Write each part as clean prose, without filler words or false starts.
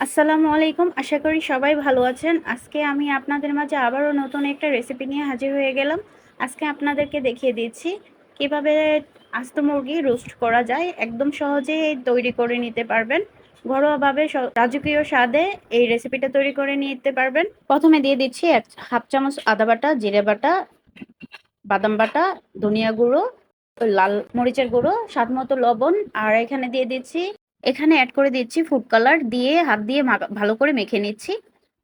আসসালামু আলাইকুম। আশা করি সবাই ভালো আছেন। আজকে আমি আপনাদের মাঝে আবারও নতুন একটা রেসিপি নিয়ে হাজির হয়ে গেলাম। আজকে আপনাদেরকে দেখিয়ে দিচ্ছি কিভাবে আস্ত মুরগি রোস্ট করা যায়। একদম সহজেই তৈরি করে নিতে পারবেন। ঘরোয়াভাবে রাজকীয় স্বাদে এই রেসিপিটা তৈরি করে নিতে পারবেন। প্রথমে দিয়ে দিচ্ছি 1/2 চামচ আদা বাটা, জিরে বাটা, বাদাম বাটা, ধনিয়া গুঁড়ো, লাল মরিচের গুঁড়ো, স্বাদ মতো লবণ। আর এখানে অ্যাড করে দিচ্ছি ফুড কালার, দিয়ে হাত দিয়ে ভালো করে মেখে নিচ্ছি।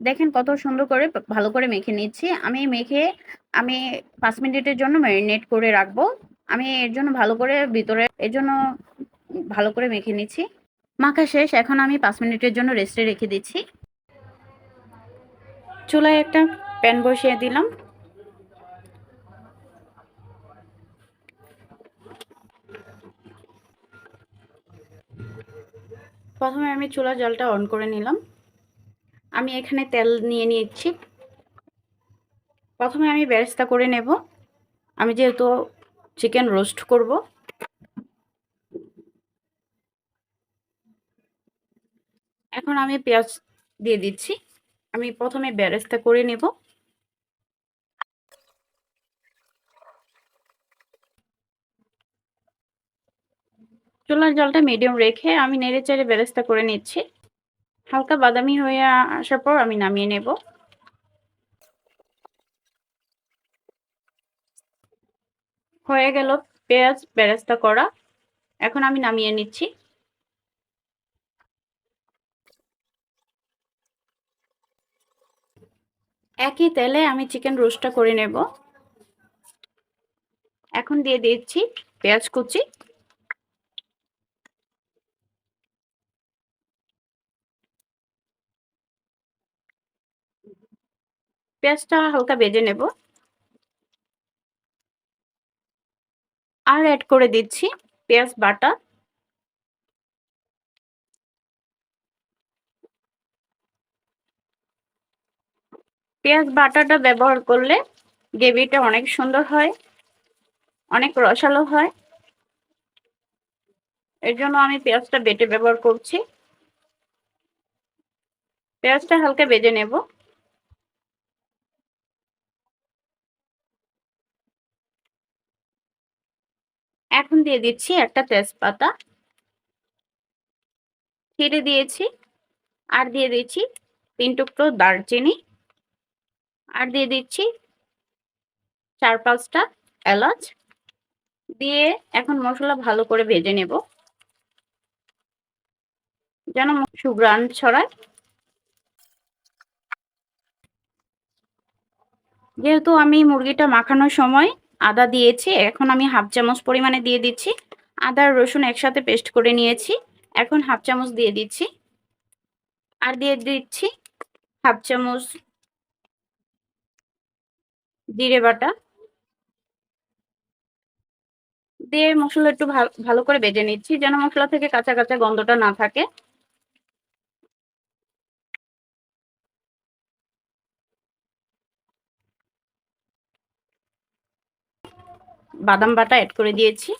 দেখেন কত সুন্দর করে ভালো করে মেখে নিচ্ছি। আমি 5 মিনিটের জন্য ম্যারিনেট করে রাখবো। আমি এর জন্য ভালো করে মেখে নিচ্ছি। মাখা শেষ। এখন আমি 5 মিনিটের জন্য রেস্টে রেখে দিচ্ছি। চুলায় একটা প্যান বসিয়ে দিলাম। প্রথমে আমি চুলার জলটা অন করে নিলাম। আমি এখানে তেল নিয়ে নিচ্ছি। প্রথমে আমি বেরেস্তা করে নেব। আমি যেহেতু চিকেন রোস্ট করব, এখন আমি পেঁয়াজ দিয়ে দিচ্ছি। আমি প্রথমে বেরেস্তা করে নেব। চুলার জলটা মিডিয়াম রেখে আমি নেড়ে চেড়ে বেরেস্তা করে নিচ্ছি। হালকা বাদামি হয়ে আসার পর আমি নামিয়ে নেব। হয়ে গেল পেঁয়াজ বেরেস্তা করা। এখন আমি নামিয়ে নিচ্ছি। একই তেলে আমি চিকেন রোস্টটা করে নেব। এখন দিয়ে দিচ্ছি পেঁয়াজ কুচি, পেঁয়াজটা হালকা ভেজে নেব। আর অ্যাড করে দিচ্ছি পেঁয়াজ বাটা। পেঁয়াজ বাটাটা ব্যবহার করলে গ্রেভিটা অনেক সুন্দর হয়, অনেক রসালো হয়। এর জন্য আমি পেঁয়াজটা বেটে ব্যবহার করছি। পেঁয়াজটা হালকা ভেজে নেব। এখন দিয়ে দিচ্ছি একটা তেজপাতা, ছিঁড়ে দিয়েছি। আর দিয়ে দিচ্ছি 3 টুকরো দারচিনি। আর দিয়ে দিচ্ছি 4-5টা এলাচ। দিয়ে এখন মশলা ভালো করে ভেজে নেব, যেন সুঘ্রাণ ছড়ায়। যেহেতু আমি মুরগিটা মাখানোর সময় আদা দিয়েছি, এখন আমি 1/2 চামচ পরিমাণে দিয়ে দিচ্ছি। আদা আর রসুন একসাথে পেস্ট করে নিয়েছি। এখন 1/2 চামচ দিয়ে দিচ্ছি। আর দিয়ে দিচ্ছি 1/2 চামচ জিরে বাটা। দিয়ে মশলা একটু ভালো করে ভেজে নিচ্ছি, যেন মশলা থেকে কাঁচা কাঁচা গন্ধটা না থাকে। বাদাম বাটা অ্যাড করে দিয়েছি।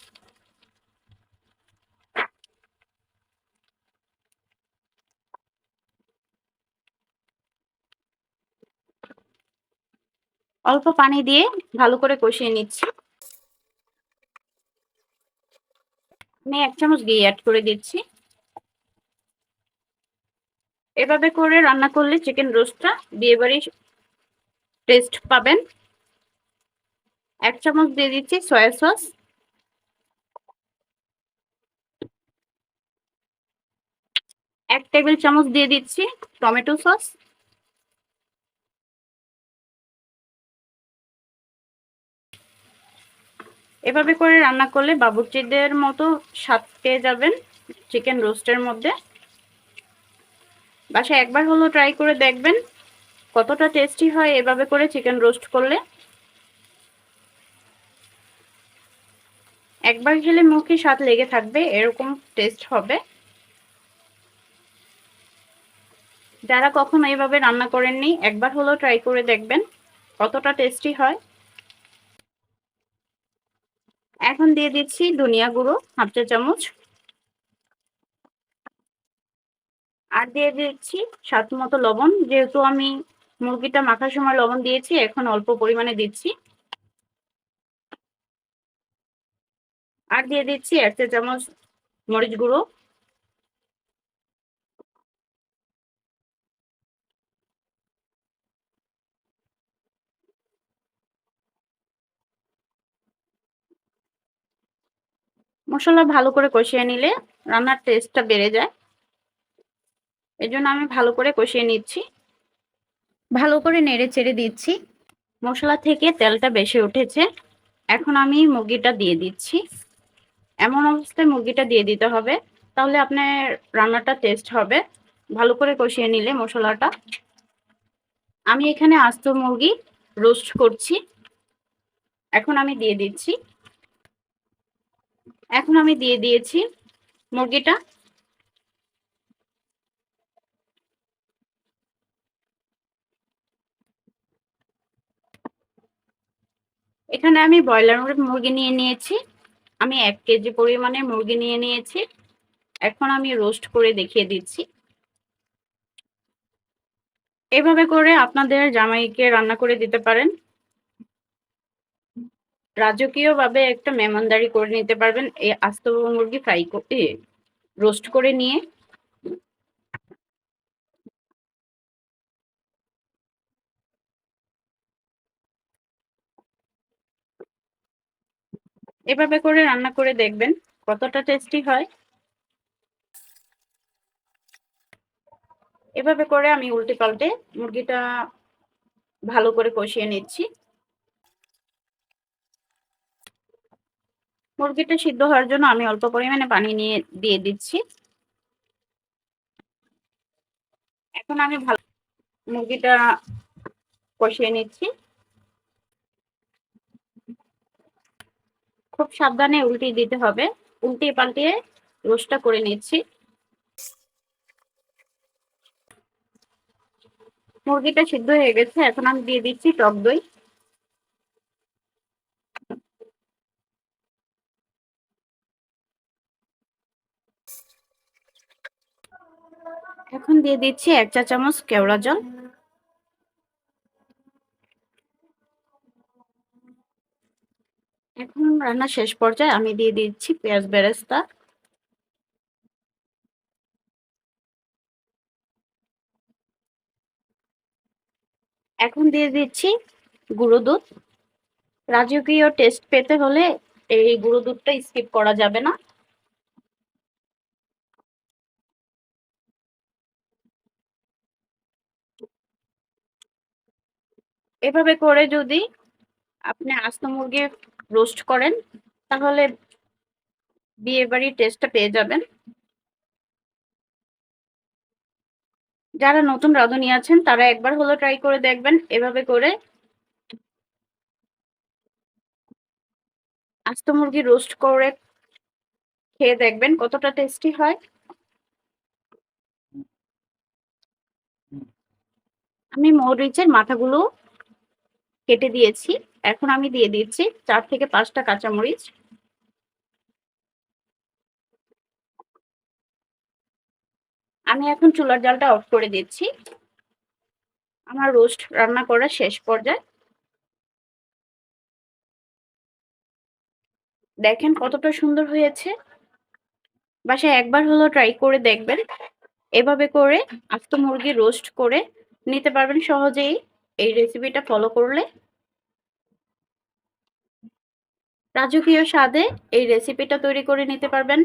অল্প পানি দিয়ে ভালো করে কষিয়ে নিচ্ছি। আমি 1 চামচ ঘি অ্যাড করে দিচ্ছি। এভাবে করে রান্না করলে চিকেন রোস্টটা বিয়েবাড়ির টেস্ট পাবেন। 1 চামচ দিয়ে দিচ্ছি সয়া সস। 1 টেবিল চামচ দিয়ে দিচ্ছি টমেটো সস। এভাবে করে রান্না করলে বাবুর্চিদের মতো স্বাদ পেয়ে যাবেন চিকেন রোস্টের মধ্যে। বাসায় একবার হলেও ট্রাই করে দেখবেন কতটা টেস্টি হয় এভাবে করে চিকেন রোস্ট করলে। একবার খেলে মুখে স্বাদ লেগে থাকবে, এরকম টেস্ট হবে। যারা কখনো এইভাবে রান্না করেননি, একবার হলেও ট্রাই করে দেখবেন কতটা টেস্টি হয়। এখন দিয়ে দিচ্ছি ধনিয়া গুঁড়ো 1/2 চা চামচ। আর দিয়ে দিচ্ছি স্বাদ মতো লবণ। যেহেতু আমি মুরগিটা মাখার সময় লবণ দিয়েছি, এখন অল্প পরিমাণে দিচ্ছি। আর দিয়ে দিচ্ছি ১ চা চামচ মরিচ গুঁড়ো। মসলা ভালো করে কষিয়ে নিলে রান্নার টেস্টটা বেড়ে যায়। এজন্য আমি ভালো করে কষিয়ে নিচ্ছি। ভালো করে নেড়ে চেড়ে দিচ্ছি। মসলা থেকে তেলটা বেশি উঠেছে। এখন আমি মুরগিটা দিয়ে দিচ্ছি। এমন অবস্থায় মুরগিটা দিয়ে দিতে হবে, তাহলে আপনার রান্নাটা টেস্ট হবে ভালো করে কষিয়ে নিলে মশলাটা। আমি এখানে আস্ত মুরগি রোস্ট করছি। এখন আমি দিয়ে দিচ্ছি। এখন আমি দিয়ে দিয়েছি মুরগিটা। এখানে আমি ব্রয়লার মুরগি নিয়ে নিয়েছি। আমি ১ কেজি পরিমাণে মুরগি নিয়ে নিয়েছি। এখন আমি রোস্ট করে দেখিয়ে দিচ্ছি। এভাবে করে আপনাদের জামাইকে রান্না করে দিতে পারেন। রাজকীয়ভাবে একটা মেহমানদারি করে নিতে পারবেন এই আস্ত মুরগি রোস্ট করে নিয়ে। এভাবে করে রান্না করে দেখবেন কতটা টেস্টি হয়। এভাবে করে আমি উল্টে পাল্টে মুরগিটা ভালো করে কষিয়ে নিচ্ছি। মুরগিটা সিদ্ধ হওয়ার জন্য আমি অল্প পরিমাণে পানি নিয়ে দিয়ে দিচ্ছি। এখন আমি ভালো মুরগিটা কষিয়ে নিচ্ছি। খুব সাবধানে উল্টিয়ে দিতে হবে। উল্টিয়ে পাল্টিয়ে রোস্টটা করে নিচ্ছি। মুরগিটা সিদ্ধ হয়ে গেছে। এখন আমি দিয়ে দিচ্ছি টক দই। এখন দিয়ে দিচ্ছি ১ চা চামচ কেওড়া জল। এখন রান্না শেষ পর্যায়ে আমি দিয়ে দিচ্ছি পেঁয়াজ বেরেস্তা। এখন দিয়ে দিচ্ছি গুঁড়ো দুধ। রাজকীয় টেস্ট পেতে হলে এই গুঁড়ো দুধটা স্কিপ করা যাবে না। এভাবে করে যদি আপনি আস্ত মুরগি রোস্ট করেন, তাহলে বিয়েবাড়ির টেস্টটা পেয়ে যাবেন। যারা নতুন রাঁধুনি আছেন তারা একবার হলেও ট্রাই করে দেখবেন। এভাবে করে আস্ত মুরগি রোস্ট করে খেয়ে দেখবেন কতটা টেস্টি হয়। আমি মরিচের মাথাগুলো কেটে দিয়েছি। এখন আমি দিয়ে দিচ্ছি ৪ থেকে ৫ টা কাঁচামরিচ। আমি এখন চুলার জালটা অফ করে দিচ্ছি। আমার রোস্ট রান্না করা শেষ পর্যায়ে। দেখেন কতটা সুন্দর হয়েছে। বাসায় একবার হলেও ট্রাই করে দেখবেন। এভাবে করে আস্ত মুরগি রোস্ট করে নিতে পারবেন সহজেই এই রেসিপিটা ফলো করলে। রাজকীয় স্বাদে এই রেসিপিটা তৈরি করে নিতে পারবেন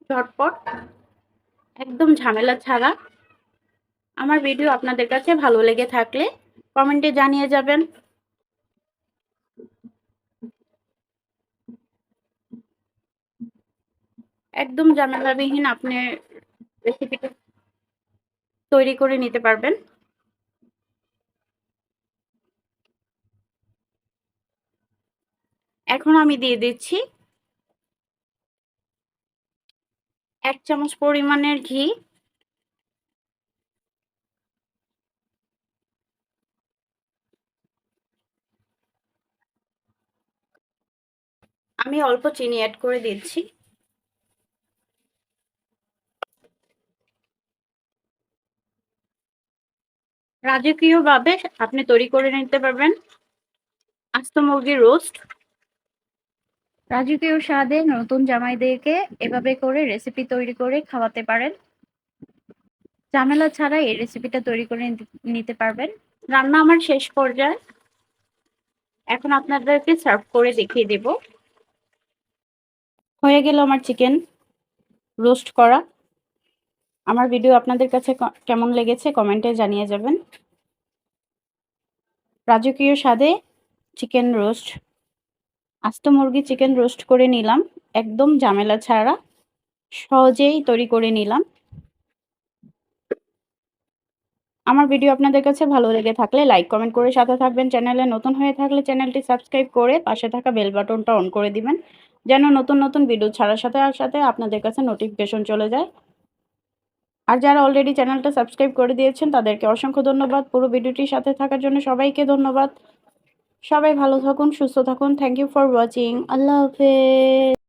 ঝটপট, একদম ঝামেলা ছাড়া। আমার ভিডিও আপনাদের কাছে ভালো লেগে থাকলে কমেন্টে জানিয়ে যাবেন। একদম ঝামেলাবিহীন আপনি রেসিপিটা তৈরি করে নিতে পারবেন। এখন আমি দিয়ে দিচ্ছি ১ চামচ পরিমাণের ঘি। আমি অল্প চিনি এড করে দিচ্ছি। রাজকীয়ভাবে আপনি তৈরি করে নিতে পারবেন আস্ত মুরগির রোস্ট। রাজকীয় স্বাদে নতুন জামাইদেরকে এভাবে করে রেসিপি তৈরি করে খাওয়াতে পারেন। ঝামেলা ছাড়া এই রেসিপিটা তৈরি করে নিতে পারবেন। রান্না আমার শেষ পর্যায়ে, এখন আপনাদেরকে সার্ভ করে দেখিয়ে দেব। হয়ে গেল আমার চিকেন রোস্ট করা। আমার ভিডিও আপনাদের কাছে কেমন লেগেছে কমেন্টে জানিয়ে যাবেন। রাজকীয় স্বাদে চিকেন রোস্ট, আস্ত মুরগি চিকেন রোস্ট করে নিলাম, একদম ঝামেলা ছাড়া সহজেই তৈরি করে নিলাম। আমার ভিডিও আপনাদের কাছে ভালো লেগে থাকলে লাইক কমেন্ট করে সাথে থাকবেন। চ্যানেলে নতুন হয়ে থাকলে চ্যানেলটি সাবস্ক্রাইব করে পাশে থাকা বেল বাটনটা অন করে দিবেন, যেন নতুন নতুন ভিডিও ছাড়ার সাথে সাথে আপনাদের কাছে নোটিফিকেশন চলে যায়। আর যারা অলরেডি চ্যানেলটা সাবস্ক্রাইব করে দিয়েছেন তাদেরকে অসংখ্য ধন্যবাদ। পুরো ভিডিওটির সাথে থাকার জন্য সবাইকে ধন্যবাদ। সবাই ভালো থাকুন, সুস্থ থাকুন। Thank you for watching. আল্লাহ হাফেজ।